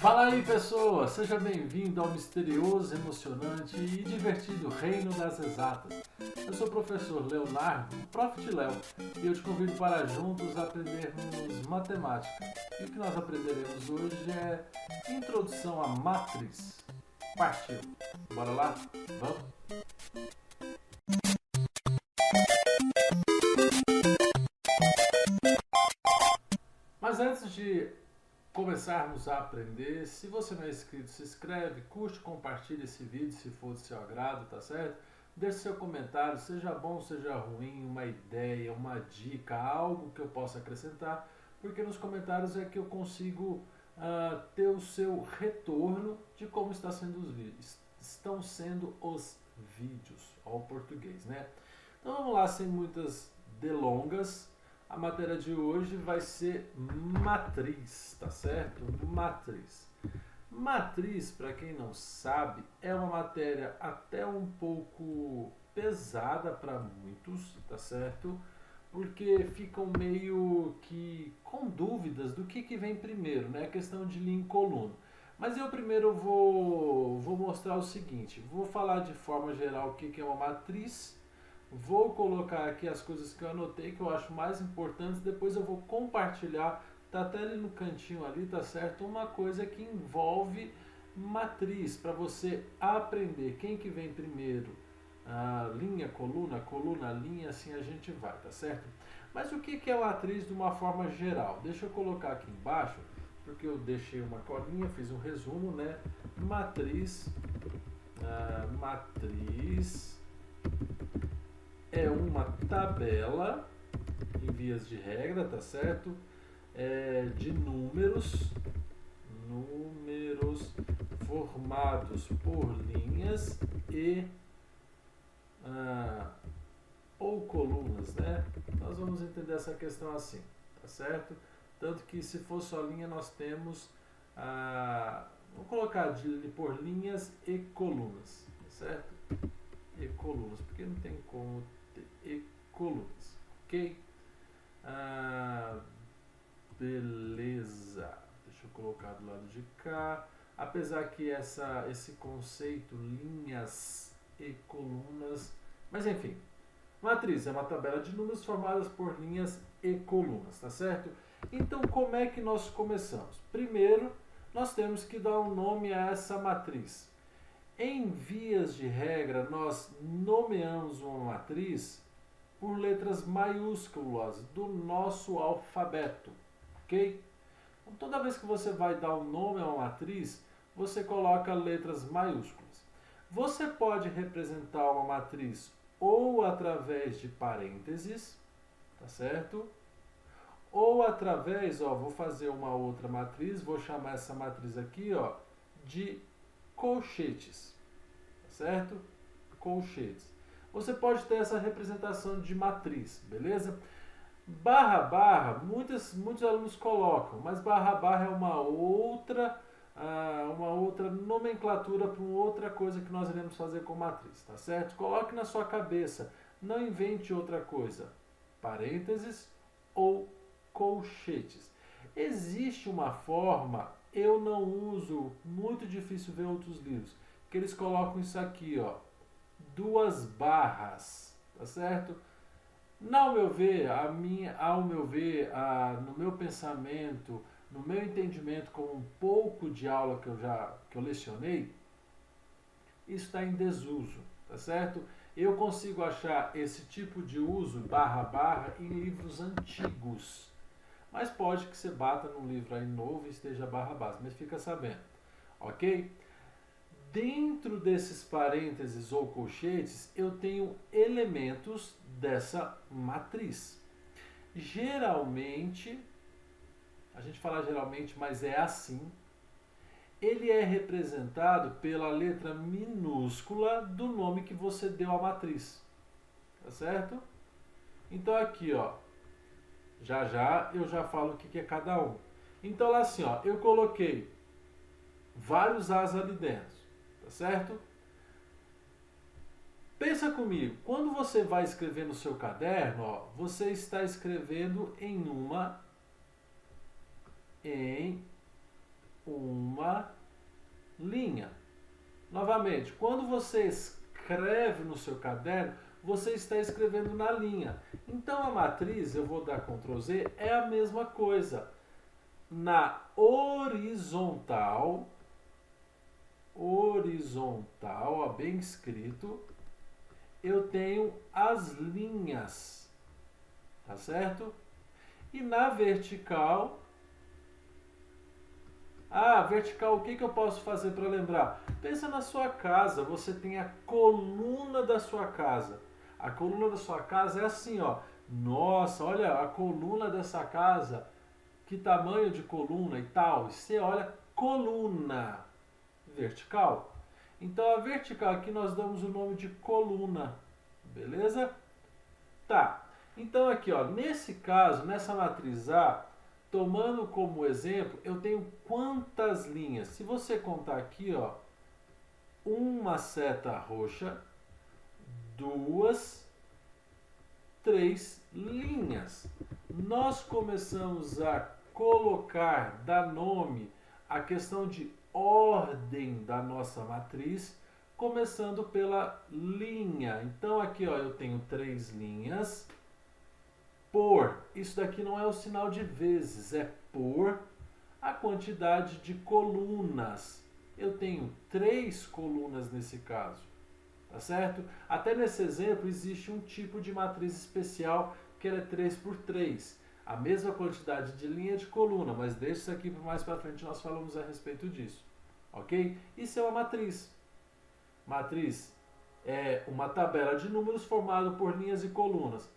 Fala aí, pessoa! Seja bem-vindo ao misterioso, emocionante e divertido Reino das Exatas. Eu sou o professor Leonardo, o Prof. Léo, e eu te convido para juntos aprendermos matemática. E o que nós aprenderemos hoje é Introdução à Matriz. Partiu! Bora lá? Vamos? Mas antes de começarmos a aprender, se você não é inscrito, se inscreve, curte, compartilha esse vídeo se for do seu agrado, tá certo? Deixe seu comentário, seja bom, seja ruim, uma ideia, uma dica, algo que eu possa acrescentar, porque nos comentários é que eu consigo ter o seu retorno de como estão sendo os vídeos ao português, né? Então vamos lá, sem muitas delongas. A matéria de hoje vai ser matriz, tá certo? Matriz. Matriz, para quem não sabe, é uma matéria até um pouco pesada para muitos, tá certo? Porque ficam meio que com dúvidas do que vem primeiro, né? A questão de linha e coluna. Mas eu primeiro vou mostrar o seguinte, vou falar de forma geral o que é uma matriz. Vou colocar aqui as coisas que eu anotei que eu acho mais importantes, depois eu vou compartilhar, tá até ali no cantinho ali, tá certo? Uma coisa que envolve matriz, para você aprender quem que vem primeiro, linha, coluna, linha, assim a gente vai, tá certo? Mas o que é matriz de uma forma geral? Deixa eu colocar aqui embaixo, porque eu deixei uma colinha, fiz um resumo, né? Matriz é uma tabela, em vias de regra, tá certo? De números formados por linhas e ou colunas, né? Nós vamos entender essa questão assim, tá certo? Tanto que se for só linha nós temos vou colocar por linhas e colunas, tá certo? E colunas, porque não tem como ter e colunas, ok? Beleza, deixa eu colocar do lado de cá. Apesar que esse conceito, linhas e colunas, mas enfim, matriz é uma tabela de números formadas por linhas e colunas, tá certo? Então, como é que nós começamos? Primeiro, nós temos que dar um nome a essa matriz. Em vias de regra, nós nomeamos uma matriz por letras maiúsculas do nosso alfabeto, ok? Então, toda vez que você vai dar um nome a uma matriz, você coloca letras maiúsculas. Você pode representar uma matriz ou através de parênteses, tá certo? Ou através, vou fazer uma outra matriz, vou chamar essa matriz aqui, de colchetes, certo? Colchetes. Você pode ter essa representação de matriz, beleza? Barra, muitos alunos colocam, mas barra é uma outra nomenclatura para uma outra coisa que nós iremos fazer com matriz, tá certo? Coloque na sua cabeça, não invente outra coisa. Parênteses ou colchetes. Existe uma forma, eu não uso, muito difícil ver outros livros, que eles colocam isso aqui, duas barras, tá certo? Ao meu ver, no meu pensamento, no meu entendimento, com um pouco de aula que eu lecionei, isso está em desuso, tá certo? Eu consigo achar esse tipo de uso, barra, em livros antigos. Mas pode que você bata num livro aí novo e esteja barra, mas fica sabendo, ok? Dentro desses parênteses ou colchetes, eu tenho elementos dessa matriz. Geralmente, a gente fala geralmente, mas é assim, ele é representado pela letra minúscula do nome que você deu à matriz, tá certo? Então aqui, já eu já falo o que é cada um. Então lá assim, eu coloquei vários As ali dentro, tá certo? Pensa comigo, quando você vai escrever no seu caderno, você está escrevendo em uma uma linha. Novamente, quando você escreve no seu caderno, você está escrevendo na linha. Então a matriz, eu vou dar Ctrl Z, é a mesma coisa. Na horizontal, ó, bem escrito, eu tenho as linhas, tá certo? E na vertical, vertical, o que eu posso fazer para lembrar? Pensa na sua casa, você tem a coluna da sua casa. A coluna da sua casa é assim, ó. Nossa, olha a coluna dessa casa, que tamanho de coluna e tal. Você olha, coluna vertical. Então a vertical aqui nós damos o nome de coluna, beleza? Tá, então aqui ó, nesse caso, nessa matriz A, tomando como exemplo, eu tenho quantas linhas? Se você contar aqui ó, uma seta roxa, 2, 3 linhas. Nós começamos a colocar, dar nome à questão de ordem da nossa matriz, começando pela linha. Então aqui ó, eu tenho 3 linhas por, isso daqui não é o sinal de vezes, é por a quantidade de colunas. Eu tenho 3 colunas nesse caso, tá certo? Até nesse exemplo existe um tipo de matriz especial que ela é 3 por 3. A mesma quantidade de linha de coluna, mas deixa isso aqui mais para frente, nós falamos a respeito disso, ok? Isso é uma matriz. Matriz é uma tabela de números formada por linhas e colunas.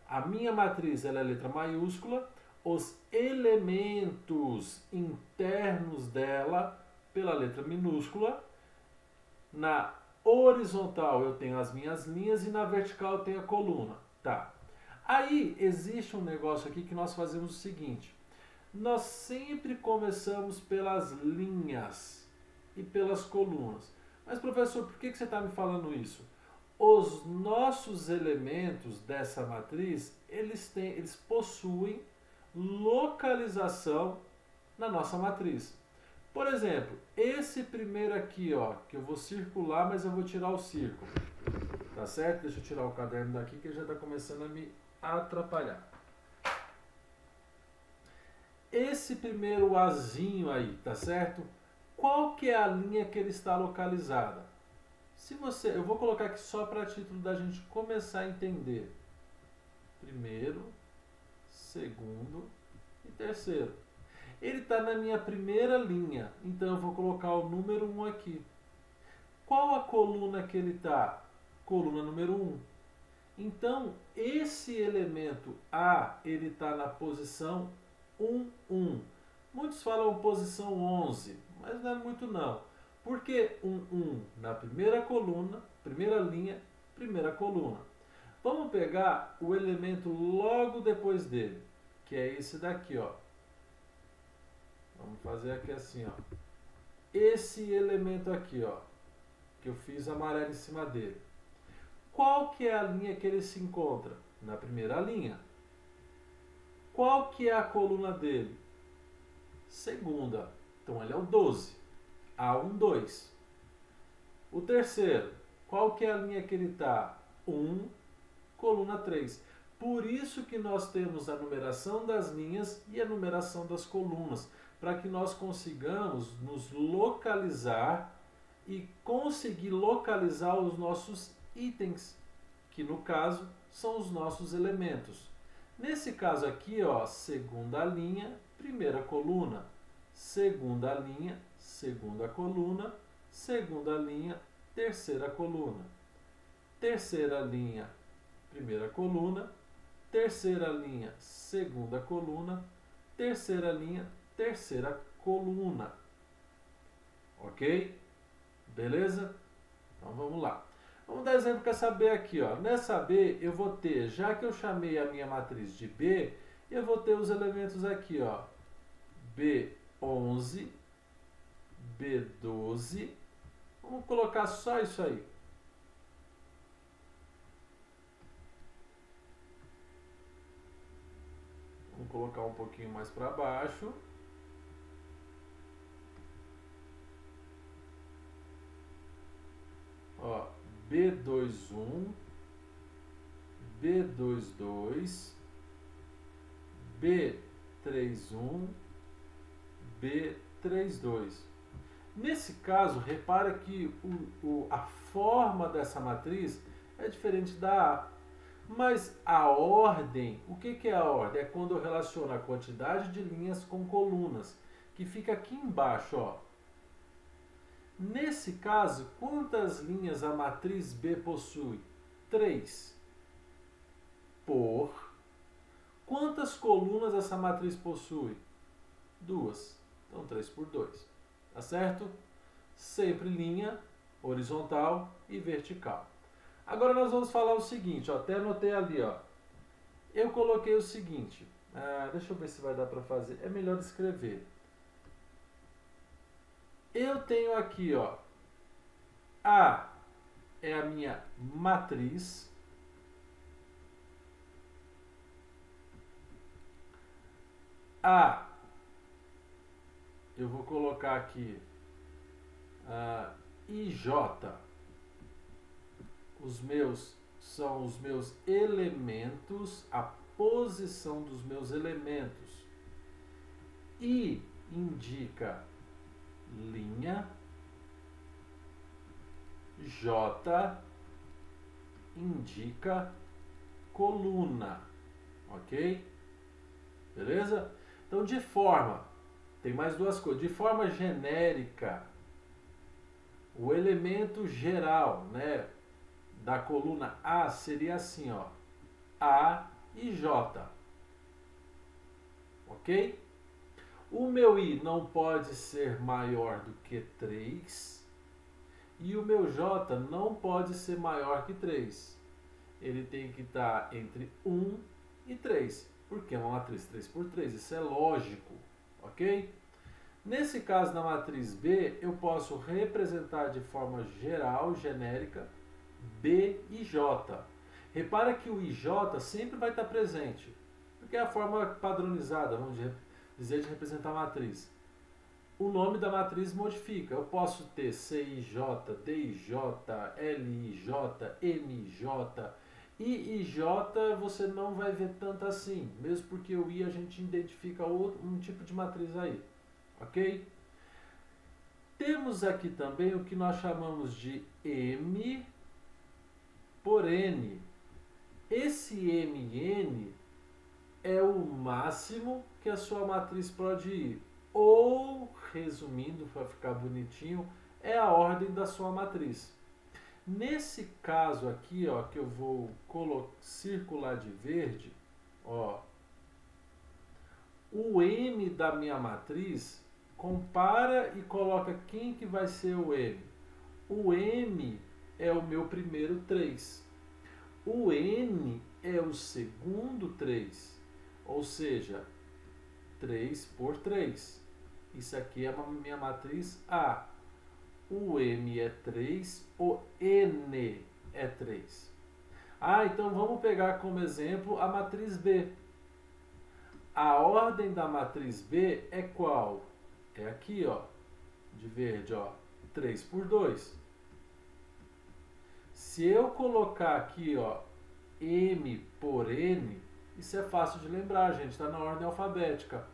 A minha matriz ela é letra maiúscula, os elementos internos dela pela letra minúscula. Na horizontal eu tenho as minhas linhas e na vertical eu tenho a coluna. Tá. Aí existe um negócio aqui que nós fazemos o seguinte. Nós sempre começamos pelas linhas e pelas colunas. Mas professor, por que você está me falando isso? Os nossos elementos dessa matriz, eles possuem localização na nossa matriz. Por exemplo, esse primeiro aqui, ó, que eu vou circular, mas eu vou tirar o círculo. Tá certo? Deixa eu tirar o caderno daqui que ele já está começando a me atrapalhar. Esse primeiro azinho aí, tá certo? Qual que é a linha que ele está localizada? Eu vou colocar aqui só para título da gente começar a entender. Primeiro, segundo e terceiro. Ele está na minha primeira linha, então eu vou colocar o número 1 aqui. Qual a coluna que ele está? Coluna número 1. Então, esse elemento A, ele está na posição 1, 1. Muitos falam posição 11, mas não é muito não. Por que 1, 1? Na primeira coluna, primeira linha, primeira coluna. Vamos pegar o elemento logo depois dele, que é esse daqui, ó. Vamos fazer aqui assim, ó. Esse elemento aqui, ó, que eu fiz amarelo em cima dele. Qual que é a linha que ele se encontra? Na primeira linha. Qual que é a coluna dele? Segunda. Então ele é o 12. A1, 2. O terceiro. Qual que é a linha que ele está? 1, coluna 3. Por isso que nós temos a numeração das linhas e a numeração das colunas, para que nós consigamos nos localizar e conseguir localizar os nossos itens, que no caso são os nossos elementos. Nesse caso aqui, ó, segunda linha, primeira coluna, segunda linha, segunda coluna, segunda linha, terceira coluna, terceira linha, primeira coluna, terceira linha, segunda coluna, terceira linha, terceira coluna. Ok? Beleza? Então vamos lá. Vamos dar exemplo com essa B aqui, ó. Nessa B eu vou ter, já que eu chamei a minha matriz de B, eu vou ter os elementos aqui, ó. B11, B12. Vamos colocar só isso aí. Vamos colocar um pouquinho mais para baixo. B21, B22, B31, B32. Nesse caso, repara que a forma dessa matriz é diferente da A. Mas a ordem, o que é a ordem? É quando eu relaciono a quantidade de linhas com colunas, que fica aqui embaixo, ó. Nesse caso, quantas linhas a matriz B possui? 3. Por quantas colunas essa matriz possui? 2. Então 3 por 2. Tá certo? Sempre linha horizontal e vertical. Agora nós vamos falar o seguinte, ó, até anotei ali, ó. Eu coloquei o seguinte, deixa eu ver se vai dar para fazer, é melhor escrever. Eu tenho aqui, ó, A é a minha matriz, A, eu vou colocar aqui IJ, são os meus elementos, a posição dos meus elementos. I indica linha, J indica coluna, ok? Beleza? Então, tem mais duas coisas. De forma genérica, o elemento geral, né, da coluna A seria assim, ó, A e J, ok? O meu I não pode ser maior do que 3 e o meu J não pode ser maior que 3. Ele tem que estar entre 1 e 3, porque é uma matriz 3 por 3, isso é lógico, ok? Nesse caso, na matriz B, eu posso representar de forma geral, genérica, B e J. Repara que o IJ sempre vai estar presente, porque é a forma padronizada, vamos dizer, de representar a matriz. O nome da matriz modifica. Eu posso ter CIJ, DIJ, LIJ, MJ. IJ você não vai ver tanto assim, mesmo porque o I a gente identifica um tipo de matriz aí, ok? Temos aqui também o que nós chamamos de M por N. Esse MN é o máximo que a sua matriz pode ir. Ou, resumindo, para ficar bonitinho, é a ordem da sua matriz. Nesse caso aqui, ó, que eu vou circular de verde, ó, o M da minha matriz, compara e coloca quem que vai ser o M. O M é o meu primeiro 3. O N é o segundo 3. Ou seja, 3 por 3. Isso aqui é a minha matriz A. O M é 3, o N é 3. Então vamos pegar como exemplo a matriz B. A ordem da matriz B é qual? É aqui, ó, de verde, ó, 3 por 2. Se eu colocar aqui, ó, M por N, isso é fácil de lembrar, gente, está na ordem alfabética.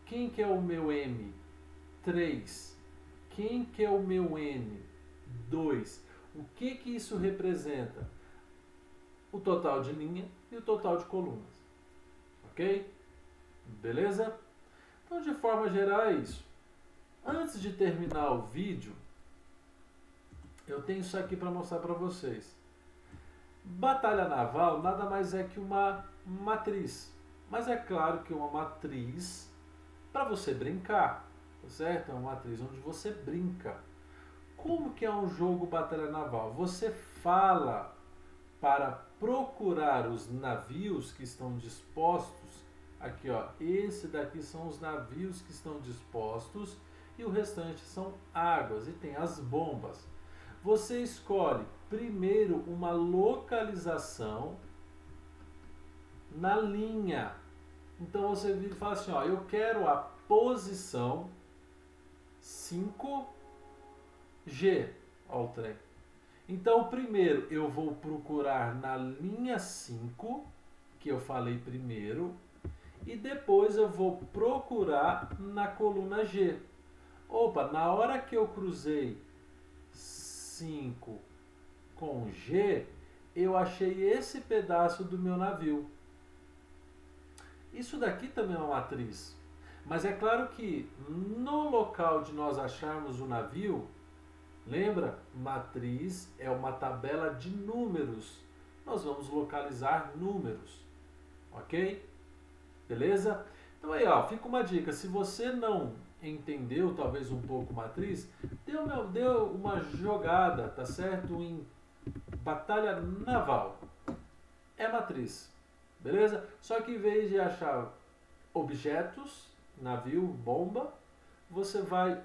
Quem que é o meu M? 3. Quem que é o meu N? 2. O que que isso representa? O total de linha e o total de colunas. Ok? Beleza? Então, de forma geral, é isso. Antes de terminar o vídeo, eu tenho isso aqui para mostrar para vocês. Batalha naval nada mais é que uma matriz. Mas é claro que uma matriz para você brincar, tá certo? É uma matriz onde você brinca. Como que é um jogo batalha naval? Você fala para procurar os navios que estão dispostos. Aqui, ó, esse daqui são os navios que estão dispostos e o restante são águas e tem as bombas. Você escolhe primeiro uma localização na linha. Então você vira e fala assim, ó, eu quero a posição 5G, ó, o trem. Então, primeiro eu vou procurar na linha 5, que eu falei primeiro, e depois eu vou procurar na coluna G. Opa, na hora que eu cruzei 5 com G, eu achei esse pedaço do meu navio. Isso daqui também é uma matriz. Mas é claro que no local de nós acharmos o navio, lembra? Matriz é uma tabela de números. Nós vamos localizar números. Ok? Beleza? Então aí, ó, fica uma dica. Se você não entendeu talvez um pouco matriz, dê uma jogada, tá certo? Em batalha naval. É matriz. Beleza? Só que em vez de achar objetos, navio, bomba, você vai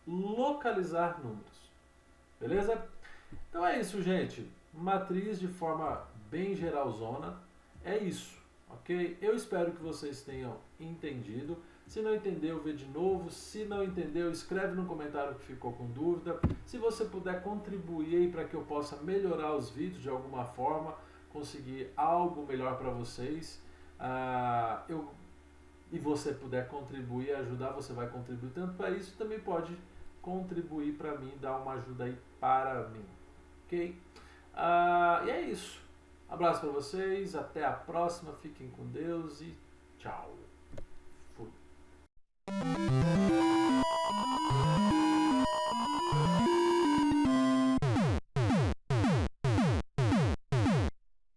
localizar números. Beleza? Então é isso, gente. Matriz de forma bem geralzona. É isso, ok? Eu espero que vocês tenham entendido. Se não entendeu, vê de novo. Se não entendeu, escreve no comentário que ficou com dúvida. Se você puder contribuir aí para que eu possa melhorar os vídeos de alguma forma, conseguir algo melhor para vocês, e você puder contribuir e ajudar, você vai contribuir tanto para isso, também pode contribuir para mim, dar uma ajuda aí para mim, ok? E é isso. Abraço para vocês, até a próxima, fiquem com Deus e tchau.